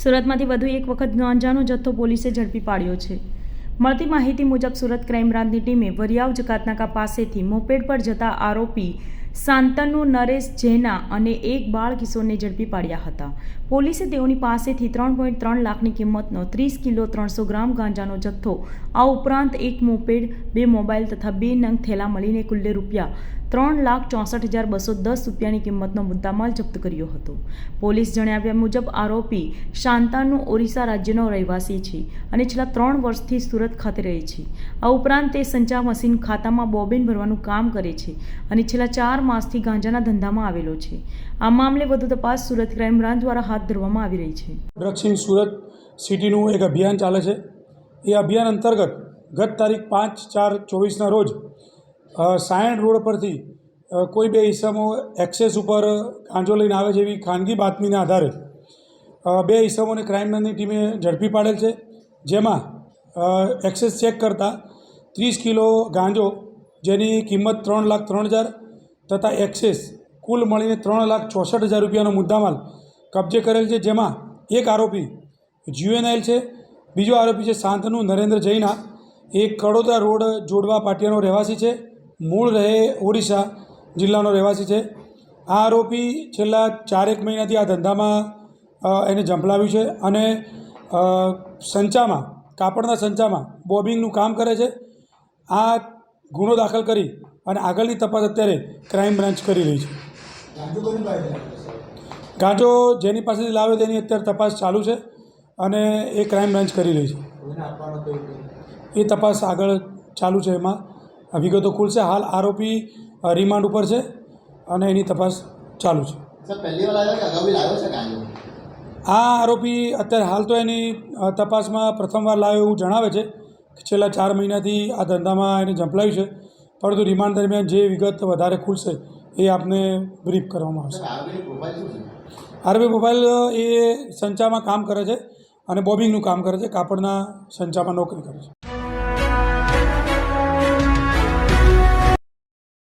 સુરતમાંથી વધુ એક વખત ગાંજાનો જથ્થો પોલીસે ઝડપી પાડ્યો છે। મળતી માહિતી મુજબ સુરત ક્રાઇમ બ્રાન્ચની ટીમે વરિયાવ જકાતનાકા પાસેથી મોપેડ પર જતા આરોપી શાંતનુ નરેશ જૈના અને એક બાળ કિશોરને ઝડપી પાડ્યા હતા। પોલીસે તેઓની પાસેથી 3.3 લાખની કિંમતનો 30 કિલો 300 ગ્રામ ગાંજાનો જથ્થો, આ ઉપરાંત એક મોપેડ, 2 મોબાઈલ તથા 2 નંગ થેલા મળીને કુલ્લે રૂપિયા 3,64,210 રૂપિયાની કિંમતનો મુદ્દામાલ જપ્ત કર્યો હતો। પોલીસ જણાવ્યા મુજબ આરોપી શાંતાનુ ઓરિસ્સા રાજ્યનો રહેવાસી છે અને છેલ્લા 3 વર્ષથી સુરત ખાતે રહે છે। આ ઉપરાંત તે સંચા મશીન ખાતામાં બોબિન ભરવાનું કામ કરે છે અને છેલ્લા 4 માસથી ગાંજાના ધંધામાં આવેલો છે। આ મામલે વધુ તપાસ સુરત ક્રાઇમ બ્રાન્ચ દ્વારા હાથ ધરવામાં આવી રહી છે। ડ્રગ્સ ઇન સુરત સિટીનું એક અભિયાન ચાલે છે। એ અભિયાન અંતર્ગત ગત તારીખ 5/4/24ના રોજ સાયણ રોડ પરથી કોઈ 2 ઈસમો એક્સેસ ઉપર ગાંજો લઈને આવે છે એવી ખાનગી બાતમીના આધારે 2 ઈસમોને ક્રાઇમ બ્રાન્ચની ટીમે ઝડપી પાડેલ છે। જેમાં એક્સેસ ચેક કરતાં 30 કિલો ગાંજો જેની કિંમત 3,03,000 તથા એક્સેસ કુલ મળીને 3,64,000 રૂપિયાનો મુદ્દામાલ કબજે કરેલ છે। જેમાં એક આરોપી જ્યુએનઆઈલ છે, બીજો આરોપી છે શાંતનુ નરેન્દ્ર જૈના, એક કડોદરા રોડ જોડવા પાટિયાનો રહેવાસી છે, મૂળ રહે ઓડિશા જિલ્લાનો રહેવાસી છે। આ આરોપી છેલ્લા 4-1 મહિનાથી આ ધંધામાં એને ઝંપલાવ્યું છે અને સંચામાં, કાપડના સંચામાં બોબિંગનું કામ કરે છે। આ ગુનો દાખલ કરી અને આગળની તપાસ અત્યારે ક્રાઇમ બ્રાન્ચ કરી રહી છે। ગાંજો જેની પાસેથી લાવે તેની અત્યારે તપાસ ચાલુ છે અને એ ક્રાઇમ બ્રાન્ચ કરી રહી છે। એ તપાસ આગળ ચાલુ છે, એમાં વિગતો ખુલશે। હાલ આરોપી રિમાન્ડ ઉપર છે અને એની તપાસ ચાલુ છે। આ આરોપી અત્યારે હાલ તો એની તપાસમાં પ્રથમવાર લાવ્યો એવું જણાવે છે। છેલ્લા 4 મહિનાથી આ ધંધામાં એને ઝંપલાવ્યું છે, પરંતુ રિમાન્ડ દરમિયાન જે વિગત વધારે ખુલશે એ આપને બ્રીફ કરવામાં આવશે। આરોપી પ્રોફાઇલ એ સંચામાં કામ કરે છે અને બોબિંગનું કામ કરે છે, કાપડના સંચામાં નોકરી કરે છે।